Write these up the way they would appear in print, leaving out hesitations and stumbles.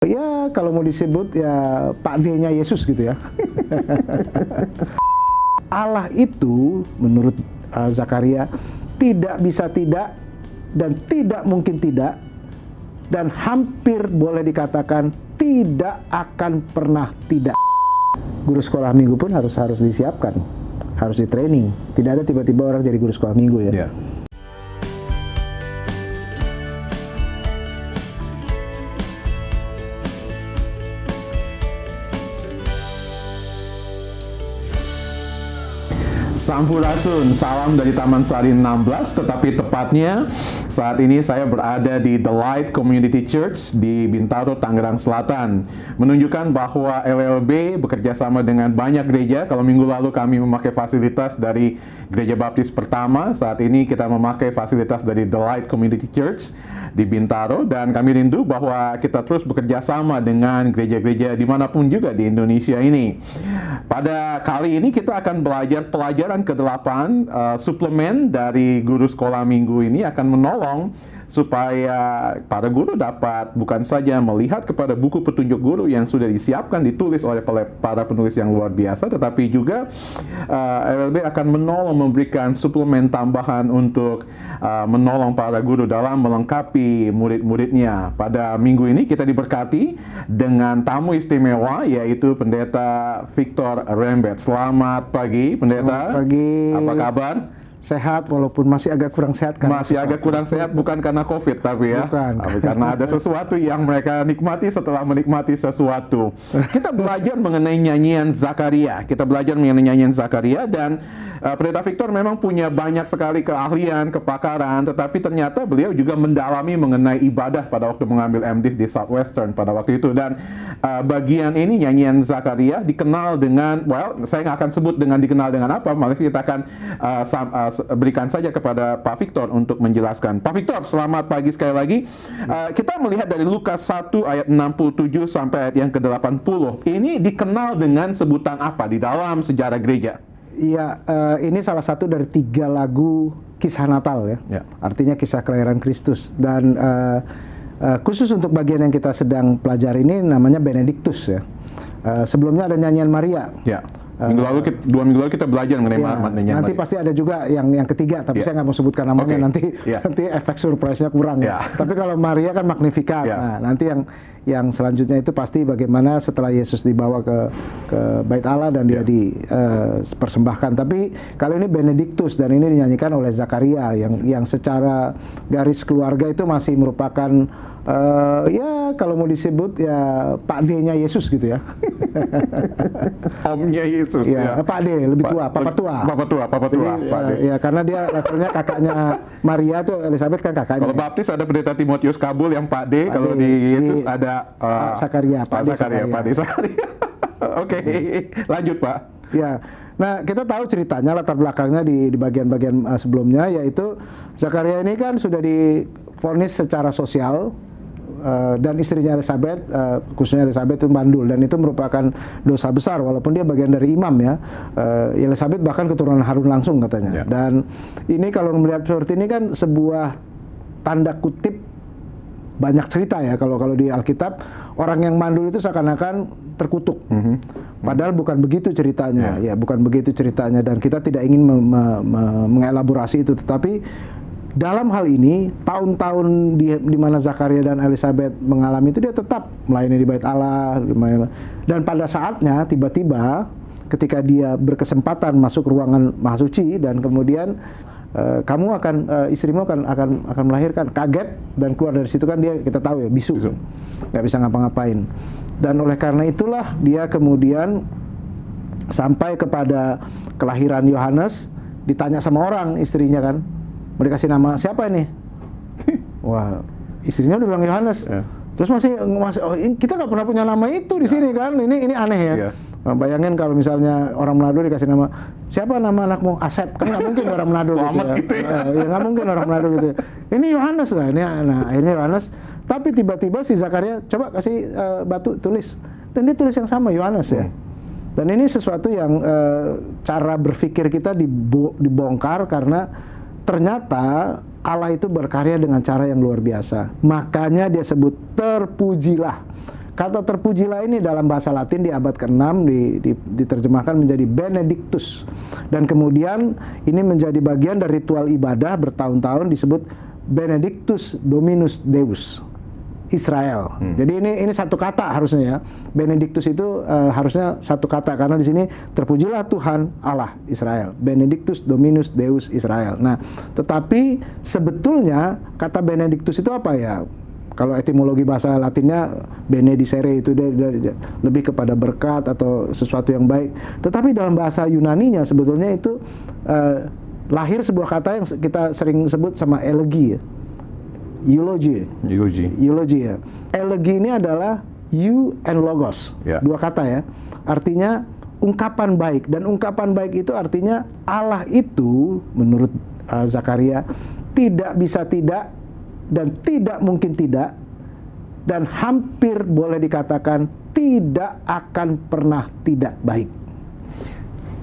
Ya kalau mau disebut ya Pak D-nya Yesus gitu ya. Allah itu menurut Zakaria tidak bisa tidak dan tidak mungkin tidak dan hampir boleh dikatakan tidak akan pernah tidak. Guru sekolah minggu pun harus disiapkan, harus di training. Tidak ada tiba-tiba orang jadi guru sekolah minggu ya. Yeah. Sampurasun, salam dari Taman Sari 16, tetapi tepatnya saat ini saya berada di The Light Community Church di Bintaro, Tangerang Selatan. Menunjukkan bahwa LLB bekerja sama dengan banyak gereja. Kalau minggu lalu kami memakai fasilitas dari Gereja Baptis Pertama, saat ini kita memakai fasilitas dari The Light Community Church di Bintaro, dan kami rindu bahwa kita terus bekerja sama dengan gereja-gereja dimanapun juga di Indonesia ini. Pada kali ini kita akan belajar pelajaran ke-8, suplemen dari guru sekolah minggu ini akan menolong supaya para guru dapat bukan saja melihat kepada buku petunjuk guru yang sudah disiapkan, ditulis oleh para penulis yang luar biasa, tetapi juga LLB akan menolong memberikan suplemen tambahan untuk menolong para guru dalam melengkapi murid-muridnya. Pada minggu ini kita diberkati dengan tamu istimewa, yaitu Pendeta Victor Rembet. Selamat pagi, Pendeta. Selamat pagi. Apa kabar? Sehat, walaupun masih agak kurang sehat kan? Masih agak kurang sehat, bukan karena COVID tapi ya. Bukan. Tapi karena ada sesuatu yang mereka nikmati setelah menikmati sesuatu. Kita belajar mengenai nyanyian Zakaria. Dan Pendeta Victor memang punya banyak sekali keahlian, kepakaran, tetapi ternyata beliau juga mendalami mengenai ibadah pada waktu mengambil MDiv di Southwestern pada waktu itu. Dan bagian ini, nyanyian Zakaria, dikenal dengan, saya nggak akan sebut dikenal dengan apa, malah kita akan berikan saja kepada Pak Victor untuk menjelaskan. Pak Victor, selamat pagi sekali lagi. Kita melihat dari Lukas 1 ayat 67 sampai ayat yang ke-80. Ini dikenal dengan sebutan apa di dalam sejarah gereja? Iya, ini salah satu dari 3 lagu kisah Natal ya. Artinya kisah kelahiran Kristus. Dan khusus untuk bagian yang kita sedang pelajari ini namanya Benedictus ya. Sebelumnya ada nyanyian Maria. Ya. Dua minggu lalu kita belajar mengenai nyanyian nanti Maria. pasti ada juga yang ketiga, tapi saya nggak mau sebutkan namanya. Nanti efek surprise-nya kurang ya. Tapi kalau Maria kan Magnificat. Nah, nanti yang selanjutnya itu pasti bagaimana setelah Yesus dibawa ke Bait Allah dan dia dipersembahkan. Tapi kali ini Benedictus, dan ini dinyanyikan oleh Zakaria yang secara garis keluarga itu masih merupakan ya kalau mau disebut ya Pak D-nya Yesus gitu ya. Omnya Yesus ya. Pak D, lebih tua, Papa tua. Jadi, Pak D. Ya karena dia levelnya kakaknya Maria tuh, Elizabeth kan kakaknya. Kalau Baptis ada Pendeta Timotius Kabul yang Pak D, kalau di Yesus ada Zakaria, Pak Zakaria. Oke, lanjut Pak. Ya. Nah, kita tahu ceritanya, latar belakangnya di bagian-bagian sebelumnya, yaitu Zakaria ini kan sudah divonis secara sosial, dan istrinya Elizabeth, khususnya Elizabeth itu mandul, dan itu merupakan dosa besar walaupun dia bagian dari imam ya. Elizabeth bahkan keturunan Harun langsung katanya. Dan ini kalau melihat seperti ini kan sebuah tanda kutip banyak cerita ya, kalau di Alkitab orang yang mandul itu seakan-akan terkutuk. Padahal bukan begitu ceritanya. Ya, bukan begitu ceritanya, dan kita tidak ingin mengelaborasi itu, tetapi dalam hal ini, tahun-tahun di mana Zakaria dan Elizabeth mengalami itu, dia tetap melayani di Bait Allah. Dan pada saatnya, tiba-tiba ketika dia berkesempatan masuk ruangan Maha Suci, dan kemudian istrimu akan melahirkan, kaget, dan keluar dari situ kan dia, kita tahu ya, bisu. Nggak bisa ngapa-ngapain. Dan oleh karena itulah dia kemudian sampai kepada kelahiran Yohanes, ditanya sama orang, istrinya kan, mau dikasih nama siapa ini? Wah, istrinya udah bilang Yohanes. Terus masih kita nggak pernah punya nama itu di sini kan? Ini aneh ya. Nah, bayangin kalau misalnya orang Manado dikasih nama, siapa nama anakmu? Asep, kan nggak mungkin orang Manado gitu ya. Ya nggak mungkin orang Manado gitu. Ini Yohanes lah, nah akhirnya Yohanes. Tapi tiba-tiba si Zakaria coba kasih batu, tulis, dan dia tulis yang sama, Yohanes ya. Dan ini sesuatu yang cara berpikir kita dibongkar karena ternyata Allah itu berkarya dengan cara yang luar biasa. Makanya dia sebut terpujilah kata terpujilah ini dalam bahasa Latin di abad ke-6 diterjemahkan menjadi Benedictus. Dan kemudian ini menjadi bagian dari ritual ibadah bertahun-tahun disebut Benedictus Dominus Deus Israel. Jadi ini satu kata harusnya ya. Benedictus itu harusnya satu kata karena di sini terpujilah Tuhan Allah Israel. Benedictus Dominus Deus Israel. Nah, tetapi sebetulnya kata Benedictus itu apa ya? Kalau etimologi bahasa Latinnya benedicere itu dia lebih kepada berkat atau sesuatu yang baik. Tetapi dalam bahasa Yunaninya sebetulnya itu lahir sebuah kata yang kita sering sebut sama elegi ya. Eulogy ya. Elegy ini adalah you and logos, dua kata ya. Artinya ungkapan baik, dan ungkapan baik itu artinya Allah itu menurut Zakaria tidak bisa tidak dan tidak mungkin tidak, dan hampir boleh dikatakan tidak akan pernah tidak baik.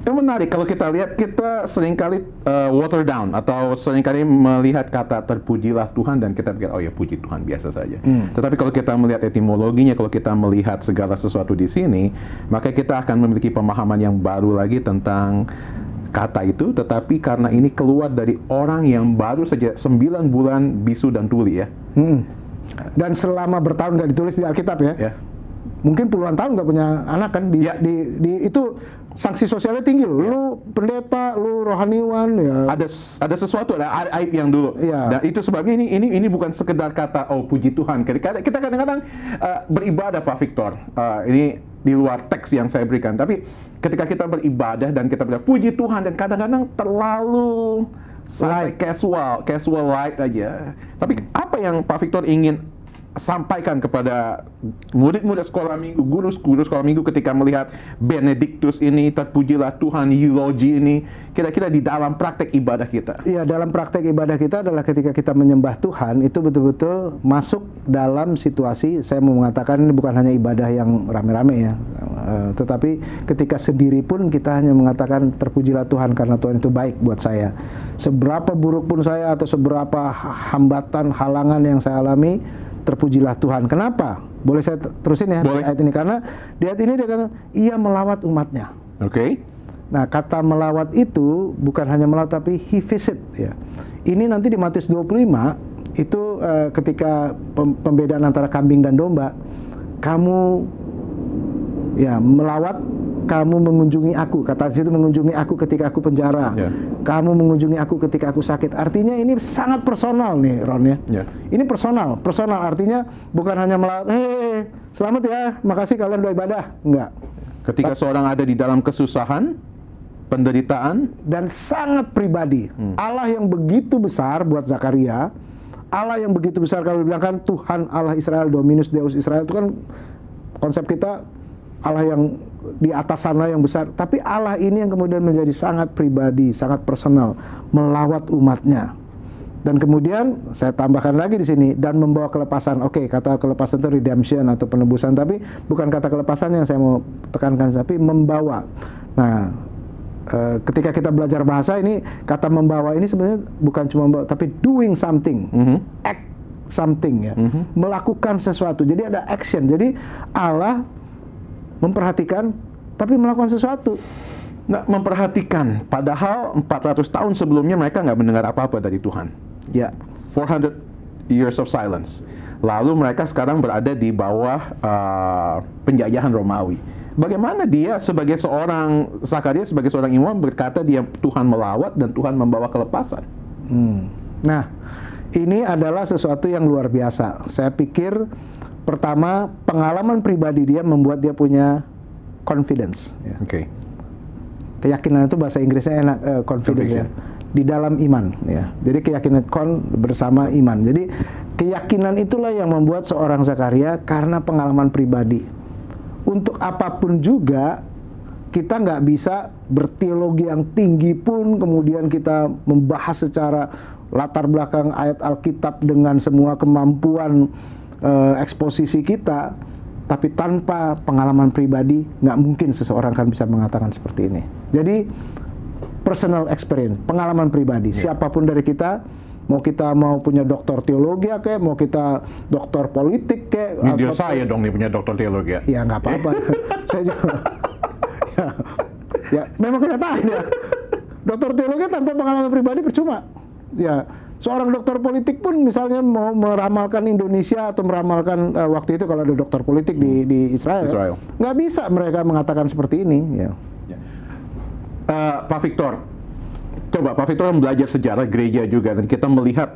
Yang menarik kalau kita lihat, kita seringkali water down atau seringkali melihat kata terpujilah Tuhan dan kita pikir oh ya puji Tuhan biasa saja. Tetapi kalau kita melihat etimologinya, kalau kita melihat segala sesuatu di sini, maka kita akan memiliki pemahaman yang baru lagi tentang kata itu. Tetapi karena ini keluar dari orang yang baru saja 9 bulan bisu dan tuli ya. Dan selama bertahun nggak ditulis di Alkitab ya. Mungkin puluhan tahun nggak punya anak kan itu sanksi sosialnya tinggi loh. Lu pendeta, lu rohaniwan ya. Ada sesuatu, ada aib yang dulu. Dan itu sebabnya ini bukan sekedar kata oh puji Tuhan. Kita kadang-kadang beribadah Pak Victor. Ini di luar teks yang saya berikan. Tapi ketika kita beribadah dan kita bilang puji Tuhan, dan kadang-kadang terlalu casual light aja. Tapi apa yang Pak Victor ingin sampaikan kepada murid-murid sekolah minggu, guru sekolah minggu ketika melihat Benedictus ini, terpujilah Tuhan, eulogy ini, kira-kira di dalam praktek ibadah kita? Iya, dalam praktek ibadah kita adalah ketika kita menyembah Tuhan, itu betul-betul masuk dalam situasi, saya mau mengatakan ini bukan hanya ibadah yang rame-rame ya, tetapi ketika sendiri pun kita hanya mengatakan terpujilah Tuhan karena Tuhan itu baik buat saya. Seberapa buruk pun saya atau seberapa hambatan, halangan yang saya alami, terpujilah Tuhan. Kenapa? Boleh saya terusin ya di ayat ini? Karena di ayat ini dia kata, ia melawat umatnya. Oke. Nah, kata melawat itu bukan hanya melawat, tapi he visit ya. Ini nanti di Matius 25, itu ketika pembedaan antara kambing dan domba, kamu ya melawat, kamu mengunjungi aku, kata situ mengunjungi aku ketika aku penjara, kamu mengunjungi aku ketika aku sakit. Artinya ini sangat personal nih Ron ya. Ini personal artinya bukan hanya melawat, selamat ya, makasih kalian udah ibadah, enggak. Ketika seorang ada di dalam kesusahan, penderitaan, dan sangat pribadi, Allah yang begitu besar buat Zakaria, Allah yang begitu besar, kalau dibilang kan Tuhan Allah Israel, Dominus Deus Israel, itu kan konsep kita Allah yang di atas sana yang besar, tapi Allah ini yang kemudian menjadi sangat pribadi, sangat personal, melawat umatnya. Dan kemudian saya tambahkan lagi di sini, dan membawa kelepasan. Oke, kata kelepasan itu redemption atau penebusan, tapi bukan kata kelepasan yang saya mau tekankan, tapi membawa. Nah, ketika kita belajar bahasa ini, kata membawa ini sebenarnya bukan cuma membawa, tapi doing something, act something ya, melakukan sesuatu. Jadi ada action. Jadi Allah memperhatikan, tapi melakukan sesuatu. Nah, memperhatikan, padahal 400 tahun sebelumnya mereka nggak mendengar apa-apa dari Tuhan. Ya. 400 years of silence. Lalu mereka sekarang berada di bawah penjajahan Romawi. Bagaimana dia sebagai seorang Zakaria, sebagai seorang imam berkata dia Tuhan melawat dan Tuhan membawa kelepasan? Nah, ini adalah sesuatu yang luar biasa. Saya pikir pertama, pengalaman pribadi dia membuat dia punya confidence. Ya. Keyakinan itu bahasa Inggrisnya enak, confidence ya. Di dalam iman. Ya. Jadi keyakinan bersama iman. Jadi keyakinan itulah yang membuat seorang Zakaria karena pengalaman pribadi. Untuk apapun juga, kita nggak bisa berteologi yang tinggi pun, kemudian kita membahas secara latar belakang ayat Alkitab dengan semua kemampuan eksposisi kita, tapi tanpa pengalaman pribadi nggak mungkin seseorang kan bisa mengatakan seperti ini. Jadi personal experience, pengalaman pribadi, siapapun dari kita Mau kita mau punya doktor teologi kayak, mau kita doktor politik kayak. Ini dia saya dong nih punya doktor teologi ya. Ya nggak apa-apa. Saya juga. Ya, memang kenyataan ya. Doktor teologi tanpa pengalaman pribadi percuma. Ya, seorang doktor politik pun misalnya mau meramalkan Indonesia atau meramalkan waktu itu kalau ada doktor politik di Israel, nggak bisa mereka mengatakan seperti ini. Ya. Pak Victor, coba Pak Victor belajar sejarah gereja juga dan kita melihat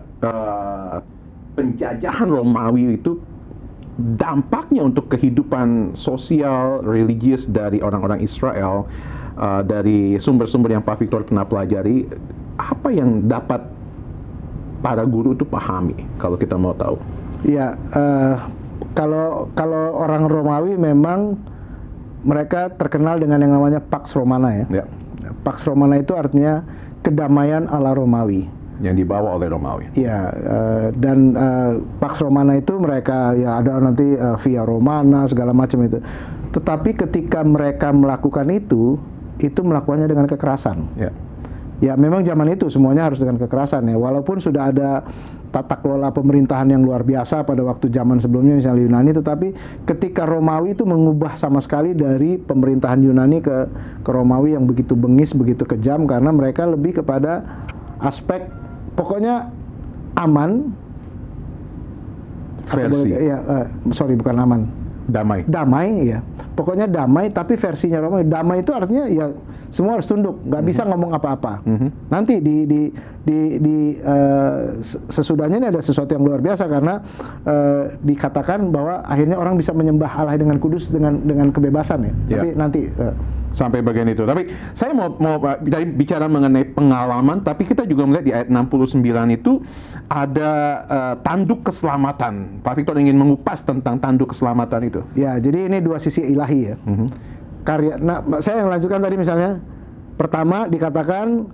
penjajahan Romawi itu dampaknya untuk kehidupan sosial, religius dari orang-orang Israel, dari sumber-sumber yang Pak Victor pernah pelajari, apa yang dapat para guru itu pahami kalau kita mau tahu? Ya, kalau orang Romawi memang mereka terkenal dengan yang namanya Pax Romana ya. Pax Romana itu artinya kedamaian ala Romawi. Yang dibawa oleh Romawi. Ya, dan Pax Romana itu mereka ya ada nanti Via Romana segala macam itu. Tetapi ketika mereka melakukan itu melakukannya dengan kekerasan. Ya memang zaman itu semuanya harus dengan kekerasan ya. Walaupun sudah ada tata kelola pemerintahan yang luar biasa pada waktu zaman sebelumnya misalnya Yunani, tetapi ketika Romawi itu mengubah sama sekali dari pemerintahan Yunani ke Romawi yang begitu bengis, begitu kejam, karena mereka lebih kepada aspek pokoknya aman. Versi. Bukan aman. Damai ya. Pokoknya damai, tapi versinya Romawi. Damai itu artinya ya semua harus tunduk, nggak bisa ngomong apa-apa. Nanti sesudahnya ini ada sesuatu yang luar biasa karena dikatakan bahwa akhirnya orang bisa menyembah Allah dengan kudus dengan kebebasan ya. Tapi nanti sampai bagian itu. Tapi saya mau bicara mengenai pengalaman, tapi kita juga melihat di ayat 69 itu ada tanduk keselamatan. Pak Victor ingin mengupas tentang tanduk keselamatan itu. Ya, jadi ini dua sisi ilahi ya. Saya yang lanjutkan tadi misalnya, pertama dikatakan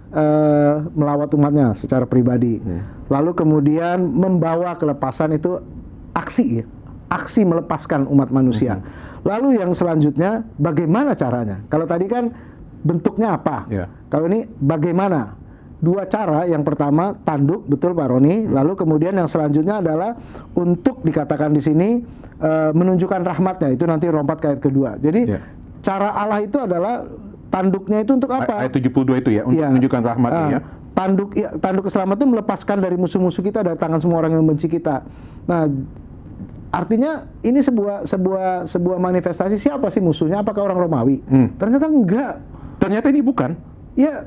melawat umatnya secara pribadi, lalu kemudian membawa kelepasan itu aksi melepaskan umat manusia. Lalu yang selanjutnya bagaimana caranya? Kalau tadi kan bentuknya apa? Kalau ini bagaimana? Dua cara, yang pertama tanduk, betul Pak Roni. Lalu kemudian yang selanjutnya adalah untuk dikatakan di sini menunjukkan rahmatnya. Itu nanti lompat ke ayat kedua. Jadi cara Allah itu adalah tanduknya itu untuk apa? Ayat 72 itu ya, untuk menunjukkan rahmatnya ya. Tanduk keselamatan itu melepaskan dari musuh-musuh kita, dari tangan semua orang yang membenci kita. Nah, artinya ini sebuah manifestasi siapa sih musuhnya? Apakah orang Romawi? Ternyata enggak. Ternyata ini bukan. Ya,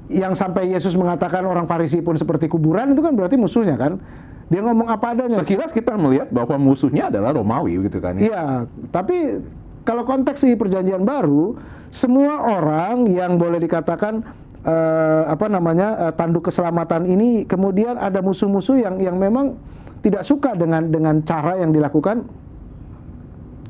yang sampai Yesus mengatakan orang Farisi pun seperti kuburan, itu kan berarti musuhnya kan? Dia ngomong apa adanya. Sekilas kita melihat bahwa musuhnya adalah Romawi gitu kan. Iya, tapi kalau konteks di Perjanjian Baru, semua orang yang boleh dikatakan tanduk keselamatan ini, kemudian ada musuh-musuh yang memang tidak suka dengan cara yang dilakukan.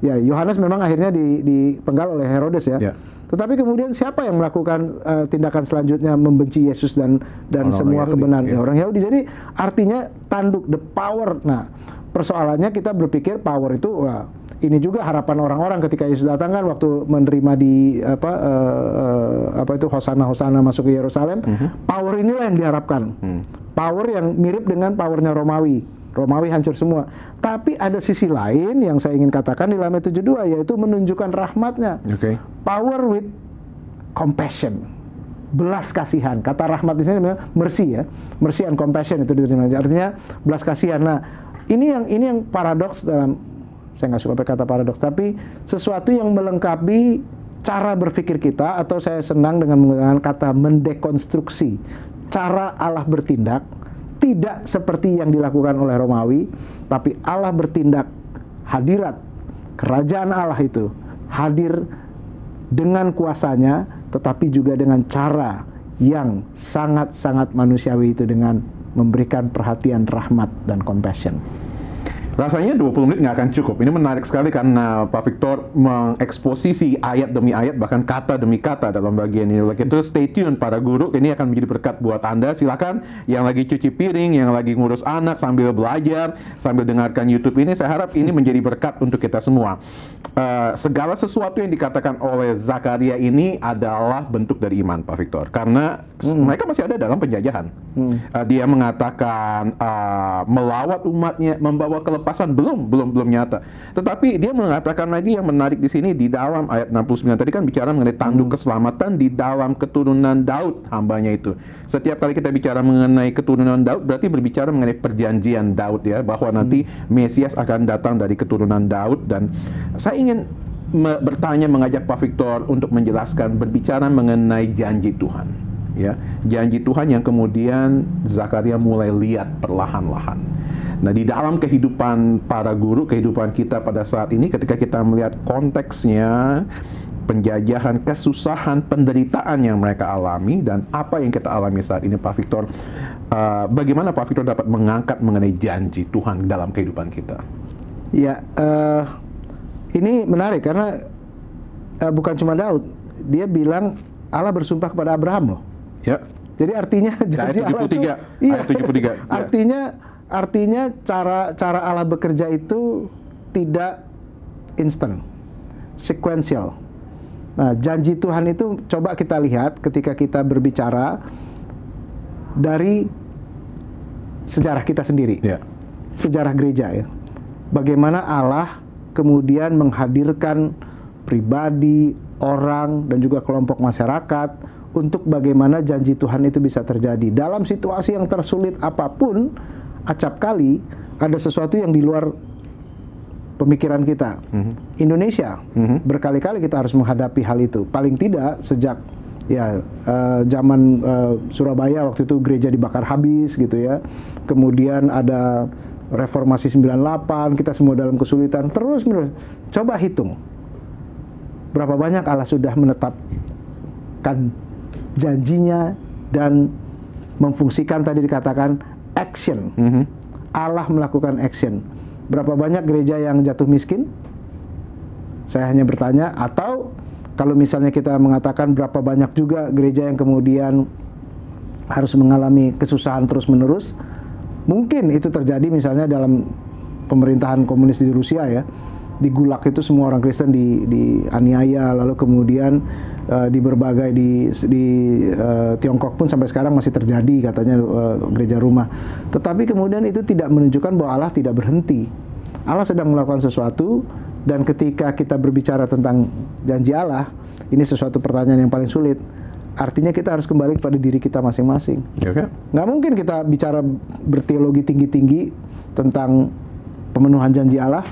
Ya, Yohanes memang akhirnya dipenggal oleh Herodes ya. Tetapi kemudian siapa yang melakukan tindakan selanjutnya membenci Yesus dan semua kebenaran orang Yahudi. Jadi artinya tanduk, the power. Nah, persoalannya kita berpikir power itu ini juga harapan orang-orang ketika Yesus datang kan waktu menerima di Hosana masuk ke Yerusalem. Power inilah yang diharapkan. Power yang mirip dengan powernya Romawi. Romawi hancur semua. Tapi ada sisi lain yang saya ingin katakan di dalam ayat 72, yaitu menunjukkan rahmatnya. Power with compassion. Belas kasihan. Kata rahmat di sini mercy ya. Mercy and compassion itu diterjemahkan. Artinya belas kasihan. Nah, ini yang paradoks dalam, saya nggak suka pakai kata paradoks, tapi sesuatu yang melengkapi cara berpikir kita, atau saya senang dengan menggunakan kata mendekonstruksi cara Allah bertindak. Tidak seperti yang dilakukan oleh Romawi, tapi Allah bertindak, hadirat kerajaan Allah itu hadir dengan kuasanya, tetapi juga dengan cara yang sangat-sangat manusiawi, itu dengan memberikan perhatian, rahmat, dan compassion. Rasanya 20 menit nggak akan cukup. Ini menarik sekali karena Pak Victor mengeksposisi ayat demi ayat, bahkan kata demi kata dalam bagian ini. Oleh itu, stay tune para guru, ini akan menjadi berkat buat Anda. Silakan yang lagi cuci piring, yang lagi ngurus anak sambil belajar, sambil dengarkan YouTube ini, saya harap ini menjadi berkat untuk kita semua. Segala sesuatu yang dikatakan oleh Zakaria ini adalah bentuk dari iman, Pak Victor. Karena mereka masih ada dalam penjajahan. Dia mengatakan melawat umatnya, membawa kelepasan, belum nyata. Tetapi dia mengatakan lagi yang menarik di sini di dalam ayat 69 tadi kan bicara mengenai tanduk keselamatan di dalam keturunan Daud hambanya itu. Setiap kali kita bicara mengenai keturunan Daud berarti berbicara mengenai perjanjian Daud ya, bahwa nanti Mesias akan datang dari keturunan Daud. Dan saya ingin bertanya, mengajak Pak Victor untuk menjelaskan, berbicara mengenai janji Tuhan ya, janji Tuhan yang kemudian Zakaria mulai lihat perlahan-lahan. Nah, di dalam kehidupan para guru, kehidupan kita pada saat ini, ketika kita melihat konteksnya, penjajahan, kesusahan, penderitaan yang mereka alami, dan apa yang kita alami saat ini, Pak Victor, bagaimana Pak Victor dapat mengangkat mengenai janji Tuhan dalam kehidupan kita? Ya, ini menarik karena bukan cuma Daud, dia bilang Allah bersumpah kepada Abraham loh. Ya. Jadi artinya janji Allah itu, ayat 73. Artinya cara Allah bekerja itu tidak instan, sequential. Nah, janji Tuhan itu coba kita lihat ketika kita berbicara dari sejarah kita sendiri, sejarah gereja ya. Bagaimana Allah kemudian menghadirkan pribadi, orang, dan juga kelompok masyarakat untuk bagaimana janji Tuhan itu bisa terjadi. Dalam situasi yang tersulit apapun, acap kali ada sesuatu yang di luar pemikiran kita. Indonesia, berkali-kali kita harus menghadapi hal itu. Paling tidak sejak zaman Surabaya waktu itu gereja dibakar habis gitu ya. Kemudian ada reformasi 98, kita semua dalam kesulitan. Terus menerus, coba hitung berapa banyak Allah sudah menetapkan janjinya dan memfungsikan, tadi dikatakan action. Allah melakukan action. Berapa banyak gereja yang jatuh miskin? Saya hanya bertanya. Atau kalau misalnya kita mengatakan berapa banyak juga gereja yang kemudian harus mengalami kesusahan terus-menerus. Mungkin itu terjadi misalnya dalam pemerintahan komunis di Rusia ya. Di Gulag itu semua orang Kristen dianiaya, lalu kemudian di berbagai di Tiongkok pun sampai sekarang masih terjadi katanya gereja rumah. Tetapi kemudian itu tidak menunjukkan bahwa Allah tidak berhenti. Allah sedang melakukan sesuatu, dan ketika kita berbicara tentang janji Allah, ini sesuatu pertanyaan yang paling sulit. Artinya kita harus kembali kepada diri kita masing-masing. Nggak mungkin kita bicara berteologi tinggi-tinggi tentang pemenuhan janji Allah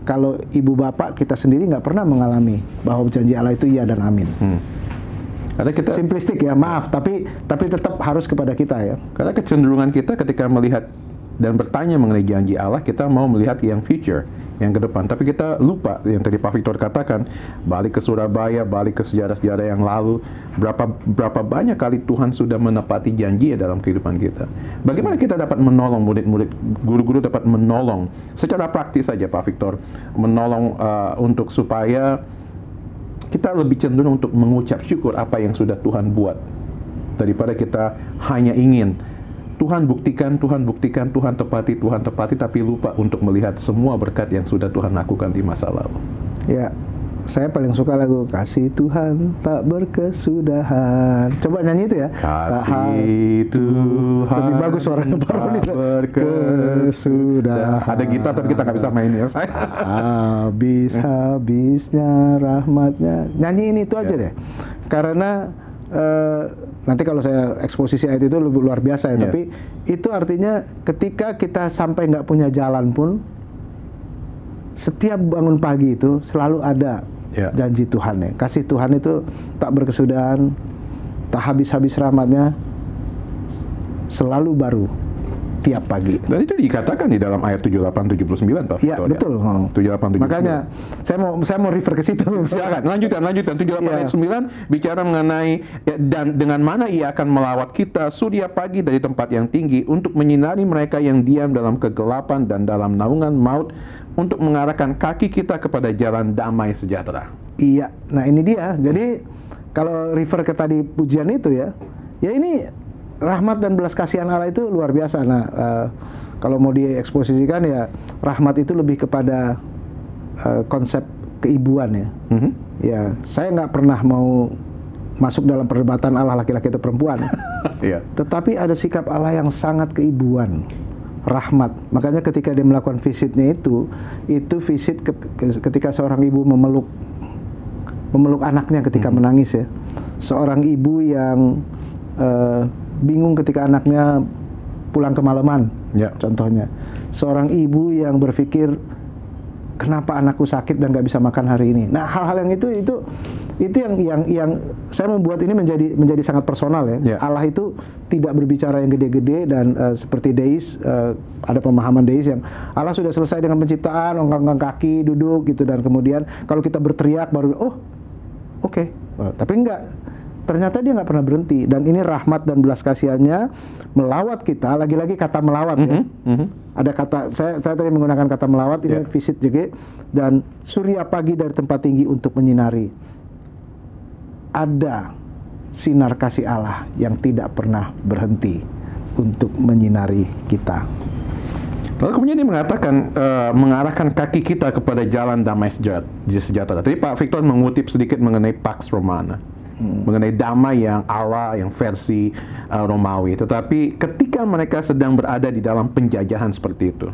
kalau ibu bapak kita sendiri nggak pernah mengalami bahwa janji Allah itu iya dan amin. Karena kita simplistik ya, maaf, tapi tetap harus kepada kita ya. Karena kecenderungan kita ketika melihat dan bertanya mengenai janji Allah, kita mau melihat yang future, yang ke depan. Tapi kita lupa yang tadi Pak Victor katakan, balik ke Surabaya, balik ke sejarah-sejarah yang lalu, berapa banyak kali Tuhan sudah menepati janji dalam kehidupan kita. Bagaimana kita dapat menolong murid-murid, guru-guru dapat menolong secara praktis saja Pak Victor, menolong untuk supaya kita lebih cenderung untuk mengucap syukur apa yang sudah Tuhan buat, daripada kita hanya ingin Tuhan buktikan, Tuhan tepati, tapi lupa untuk melihat semua berkat yang sudah Tuhan lakukan di masa lalu. Ya, saya paling suka lagu Kasih Tuhan tak berkesudahan. Coba nyanyi itu ya. Kasih Tuhan lebih bagus suaranya Pak Roni. Berkesudahan. Ada gitar tapi kita nggak bisa main ya. Habis-habisnya rahmatnya. Nyanyiin itu aja deh. Karena nanti kalau saya eksposisi ayat itu lebih luar biasa ya, tapi itu artinya ketika kita sampai nggak punya jalan pun, setiap bangun pagi itu selalu ada janji Tuhan ya. Kasih Tuhan itu tak berkesudahan, tak habis-habis rahmatnya, selalu baru setiap pagi. Dan itu dikatakan di dalam ayat 78-79, Pak. Iya, betul. 78-79. Makanya saya mau refer ke situ. Silakan, lanjutkan. 78 ayat 9 bicara mengenai dan dengan mana ia akan melawat kita surya pagi dari tempat yang tinggi untuk menyinari mereka yang diam dalam kegelapan dan dalam naungan maut, untuk mengarahkan kaki kita kepada jalan damai sejahtera. Iya, nah ini dia. Jadi kalau refer ke tadi pujian itu ya ini rahmat dan belas kasihan Allah itu luar biasa. Nah, kalau mau dieksposisikan ya rahmat itu lebih kepada konsep keibuan ya. Ya, saya nggak pernah mau masuk dalam perdebatan Allah laki-laki atau perempuan. Iya. Tetapi ada sikap Allah yang sangat keibuan, rahmat. Makanya ketika dia melakukan visitnya itu visit ketika seorang ibu memeluk anaknya ketika menangis ya. Seorang ibu yang bingung ketika anaknya pulang kemalaman, contohnya. Seorang ibu yang berpikir, kenapa anakku sakit dan nggak bisa makan hari ini. Nah, hal-hal yang itu yang saya membuat ini menjadi sangat personal ya. Allah itu tidak berbicara yang gede-gede dan seperti deis, ada pemahaman deis yang Allah sudah selesai dengan penciptaan, ongkang-ongkang kaki, duduk gitu, dan kemudian kalau kita berteriak baru oke. Tapi enggak. Ternyata dia nggak pernah berhenti, dan ini rahmat dan belas kasihannya melawat kita. Lagi-lagi kata melawat ya. Ada kata, saya tadi menggunakan kata melawat, ini visit juga, dan surya pagi dari tempat tinggi untuk menyinari. Ada sinar kasih Allah yang tidak pernah berhenti untuk menyinari kita. Lalu kemudian dia mengatakan mengarahkan kaki kita kepada jalan damai sejahtera. Tadi Pak Victor mengutip sedikit mengenai Pax Romana. Mengenai damai yang Allah, yang versi Romawi. Tetapi ketika mereka sedang berada di dalam penjajahan seperti itu,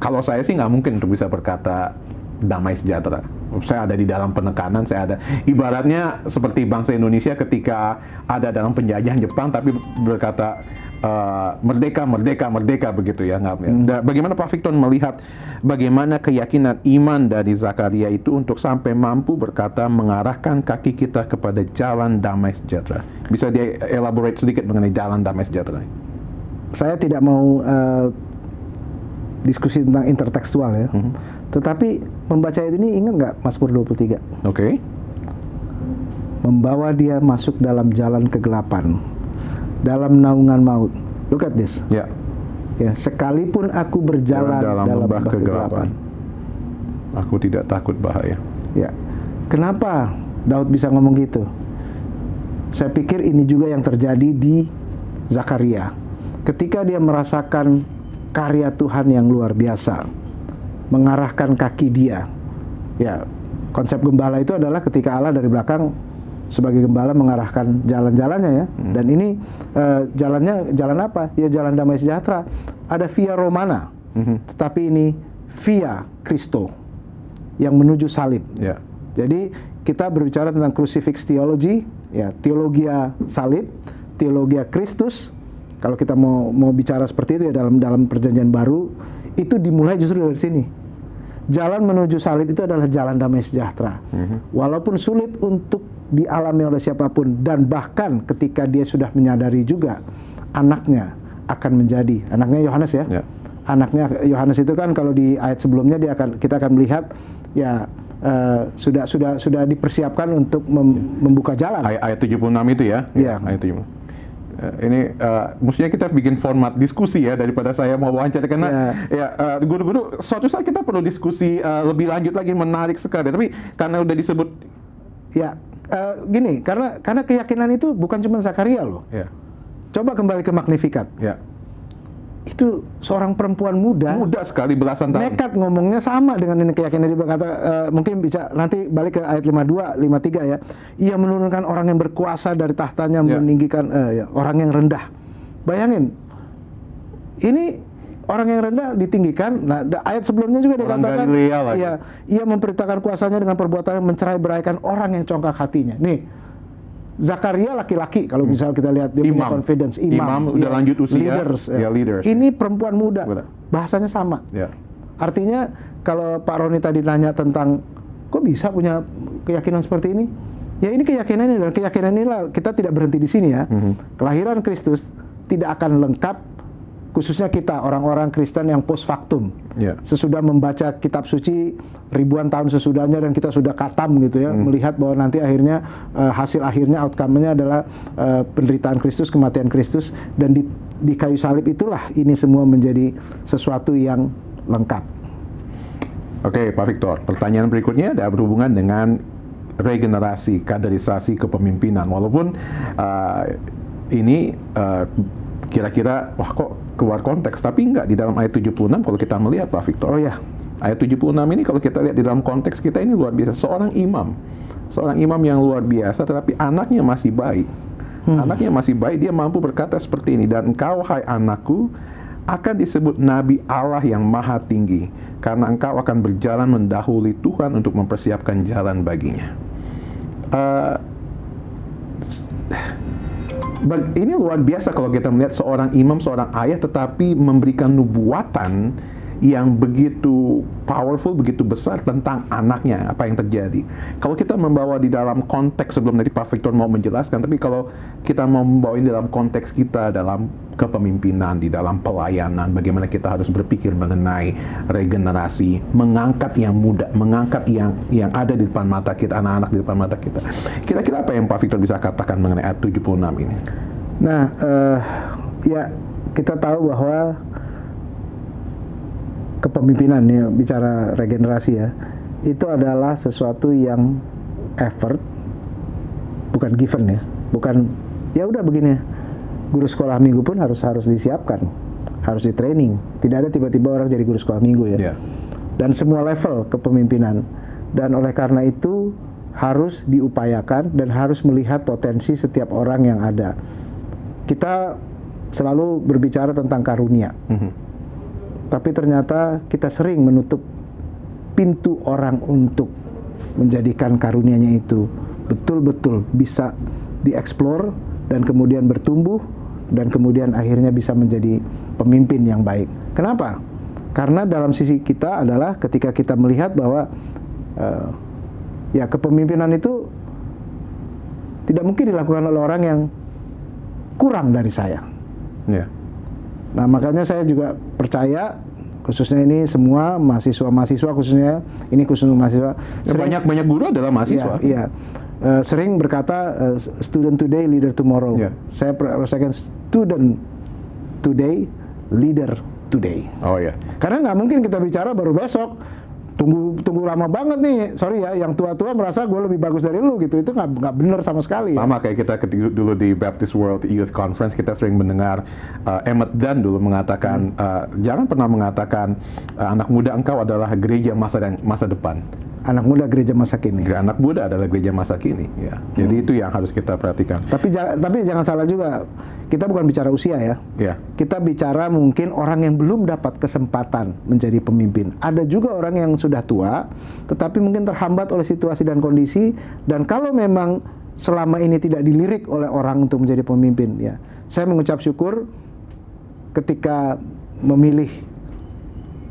kalau saya sih nggak mungkin untuk bisa berkata damai sejahtera. Saya ada di dalam penekanan, saya ada ibaratnya seperti bangsa Indonesia ketika ada dalam penjajahan Jepang tapi berkata merdeka, merdeka, merdeka begitu ya. Bagaimana Pak Victor melihat bagaimana keyakinan iman dari Zakaria itu untuk sampai mampu berkata mengarahkan kaki kita kepada jalan damai sejahtera? Bisa dia elaborate sedikit mengenai jalan damai sejahtera? Saya tidak mau diskusi tentang intertekstual ya. Tetapi membaca ayat ini ingat nggak Mazmur 23? Oke. Membawa dia masuk dalam jalan kegelapan, dalam naungan maut. Look at this. Ya. Ya, sekalipun aku berjalan dalam lembah kegelapan, aku tidak takut bahaya. Ya. Kenapa Daud bisa ngomong gitu? Saya pikir ini juga yang terjadi di Zakaria. Ketika dia merasakan karya Tuhan yang luar biasa, mengarahkan kaki dia. Ya, konsep gembala itu adalah ketika Allah dari belakang sebagai gembala mengarahkan jalan-jalannya ya. Dan ini jalan apa? Ya jalan damai sejahtera. Ada via Romana. Tetapi ini via Kristo yang menuju salib. Yeah. Jadi kita berbicara tentang crucifix theology, ya, teologia salib, teologia Kristus. Kalau kita mau bicara seperti itu ya dalam perjanjian baru, itu dimulai justru dari sini. Jalan menuju salib itu adalah jalan damai sejahtera. Walaupun sulit untuk dialami oleh siapapun, dan bahkan ketika dia sudah menyadari juga anaknya akan menjadi anaknya Yohanes ya. Anaknya Yohanes itu kan kalau di ayat sebelumnya kita akan melihat ya sudah dipersiapkan untuk membuka jalan. Ayat 76 itu ya. Iya. Ayat 76. Ini mestinya kita bikin format diskusi ya daripada saya mau wawancara, karena guru-guru suatu saat kita perlu diskusi lebih lanjut lagi, menarik sekali. Tapi karena udah disebut gini, karena keyakinan itu bukan cuma Zakaria loh. Coba kembali ke Magnificat. Itu seorang perempuan muda sekali, belasan tahun, nekat ngomongnya sama dengan ini keyakinan. Dia berkata, mungkin bisa nanti balik ke ayat 52, 53 ya. Ia menurunkan orang yang berkuasa dari tahtanya, meninggikan orang yang rendah. Bayangin, ini orang yang rendah ditinggikan. Nah, ayat sebelumnya juga dikatakan, ia memperintahkan kuasanya dengan perbuatan mencerai beraikan orang yang congkak hatinya. Nih, Zakaria laki-laki, kalau misal kita lihat dia punya confidence, imam udah lanjut usia, leaders. Ini perempuan muda, bahasanya sama. Artinya kalau Pak Roni tadi nanya tentang kok bisa punya keyakinan seperti ini, ya ini keyakinan ini, dan keyakinan inilah kita tidak berhenti di sini ya. Kelahiran Kristus tidak akan lengkap, khususnya kita orang-orang Kristen yang post factum, sesudah membaca kitab suci ribuan tahun sesudahnya dan kita sudah katam gitu ya, melihat bahwa nanti akhirnya hasil akhirnya outcome-nya adalah penderitaan Kristus, kematian Kristus, dan di kayu salib itulah ini semua menjadi sesuatu yang lengkap. Oke, Pak Victor, pertanyaan berikutnya ada berhubungan dengan regenerasi, kaderisasi kepemimpinan. Walaupun ini kira-kira, wah kok keluar konteks, tapi enggak, di dalam ayat 76 kalau kita melihat, Pak Victor. Oh ya. Ayat 76 ini kalau kita lihat di dalam konteks kita ini luar biasa. Seorang imam yang luar biasa, tetapi anaknya masih baik. Anaknya masih baik, dia mampu berkata seperti ini, dan engkau, hai anakku, akan disebut Nabi Allah yang Maha Tinggi, karena engkau akan berjalan mendahului Tuhan untuk mempersiapkan jalan baginya. Ini luar biasa kalau kita melihat seorang imam, seorang ayah, tetapi memberikan nubuatan yang begitu powerful, begitu besar tentang anaknya, apa yang terjadi. Kalau kita membawa di dalam konteks, sebelum tadi Pak Victor mau menjelaskan, tapi kalau kita mau membawa ini dalam konteks kita, dalam kepemimpinan, di dalam pelayanan, bagaimana kita harus berpikir mengenai regenerasi, mengangkat yang muda, mengangkat yang ada di depan mata kita, anak-anak di depan mata kita. Kira-kira apa yang Pak Victor bisa katakan mengenai ayat 76 ini? Nah, ya kita tahu bahwa kepemimpinan, ya, bicara regenerasi ya, itu adalah sesuatu yang effort, bukan given ya, bukan ya udah begini. Guru sekolah minggu pun harus disiapkan, harus di training. Tidak ada tiba-tiba orang jadi guru sekolah minggu ya. Dan semua level kepemimpinan. Dan oleh karena itu harus diupayakan dan harus melihat potensi setiap orang yang ada. Kita selalu berbicara tentang karunia. Tapi ternyata kita sering menutup pintu orang untuk menjadikan karunianya itu betul-betul bisa dieksplor dan kemudian bertumbuh dan kemudian akhirnya bisa menjadi pemimpin yang baik. Kenapa? Karena dalam sisi kita adalah ketika kita melihat bahwa ya kepemimpinan itu tidak mungkin dilakukan oleh orang yang kurang dari saya. Nah, makanya saya juga percaya, khususnya ini semua mahasiswa khususnya, ini khusus mahasiswa. Banyak guru adalah mahasiswa. Iya. Sering berkata student today, leader tomorrow. Saya rasakan student today, leader today. Oh ya. Karena nggak mungkin kita bicara baru besok. Tunggu lama banget nih, sorry ya, yang tua-tua merasa gue lebih bagus dari lu gitu, itu nggak benar sama sekali. Sama kayak kita dulu di Baptist World Youth Conference, kita sering mendengar Emmett Dunn dulu mengatakan, jangan pernah mengatakan anak muda engkau adalah gereja masa depan. Anak muda gereja masa kini. Anak muda adalah gereja masa kini. Ya. Jadi itu yang harus kita perhatikan. Tapi jangan salah juga, kita bukan bicara usia ya. Kita bicara mungkin orang yang belum dapat kesempatan menjadi pemimpin. Ada juga orang yang sudah tua, tetapi mungkin terhambat oleh situasi dan kondisi. Dan kalau memang selama ini tidak dilirik oleh orang untuk menjadi pemimpin, ya, saya mengucap syukur ketika memilih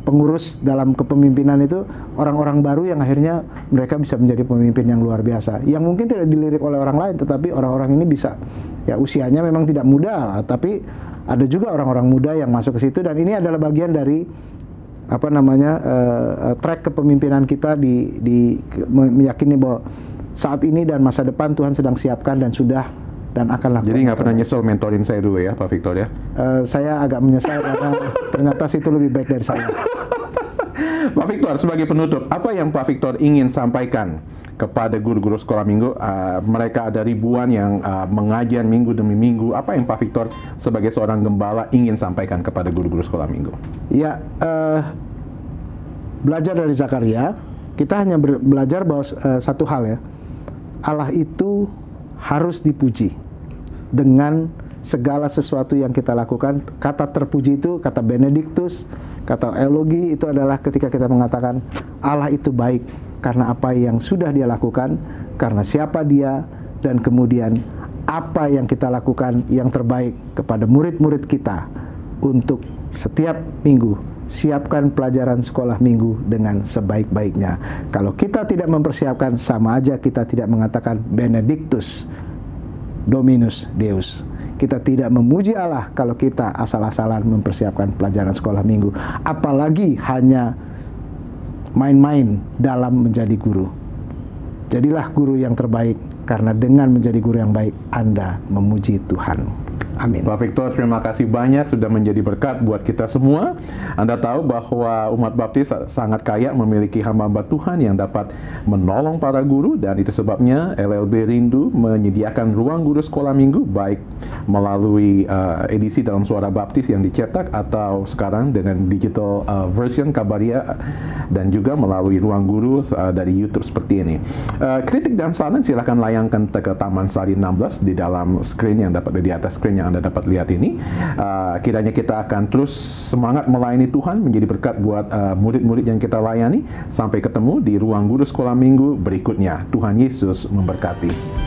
pengurus dalam kepemimpinan itu orang-orang baru yang akhirnya mereka bisa menjadi pemimpin yang luar biasa, yang mungkin tidak dilirik oleh orang lain, tetapi orang-orang ini bisa, ya usianya memang tidak muda, tapi ada juga orang-orang muda yang masuk ke situ, dan ini adalah bagian dari apa namanya track kepemimpinan kita di meyakini bahwa saat ini dan masa depan Tuhan sedang siapkan dan sudah dan akan lakukan. Jadi nggak pernah nyesel mentorin saya dulu ya, Pak Victor ya? Saya agak menyesal karena ternyata situ lebih baik dari saya. Pak Victor, sebagai penutup, apa yang Pak Victor ingin sampaikan kepada guru-guru sekolah minggu? Mereka ada ribuan yang mengajar minggu demi minggu. Apa yang Pak Victor sebagai seorang gembala ingin sampaikan kepada guru-guru sekolah minggu? Ya, belajar dari Zakaria, kita hanya belajar bahwa satu hal ya, Allah itu harus dipuji dengan segala sesuatu yang kita lakukan. Kata terpuji itu, kata benedictus, kata eulogi itu adalah ketika kita mengatakan Allah itu baik karena apa yang sudah dia lakukan, karena siapa dia, dan kemudian apa yang kita lakukan yang terbaik kepada murid-murid kita untuk setiap minggu. Siapkan pelajaran sekolah minggu dengan sebaik-baiknya. Kalau kita tidak mempersiapkan, sama aja kita tidak mengatakan benedictus Dominus Deus. kita tidak memuji Allah kalau kita asal-asalan mempersiapkan pelajaran sekolah minggu, apalagi hanya main-main dalam menjadi guru. Jadilah guru yang terbaik, karena dengan menjadi guru yang baik, Anda memuji Tuhan. Amin. Pak Victor, terima kasih banyak sudah menjadi berkat buat kita semua. Anda tahu bahwa umat baptis sangat kaya memiliki hamba-hamba Tuhan yang dapat menolong para guru, dan itu sebabnya LLB rindu menyediakan ruang guru sekolah minggu, baik melalui edisi dalam suara baptis yang dicetak atau sekarang dengan digital version Kabaria, dan juga melalui ruang guru dari YouTube seperti ini. Kritik dan saran silakan layangkan ke Taman Sari 16 di dalam screen yang dapat di atas screen yang Anda dapat lihat ini. Kiranya kita akan terus semangat melayani Tuhan, menjadi berkat buat murid-murid yang kita layani. Sampai ketemu di ruang guru sekolah minggu berikutnya. Tuhan Yesus memberkati.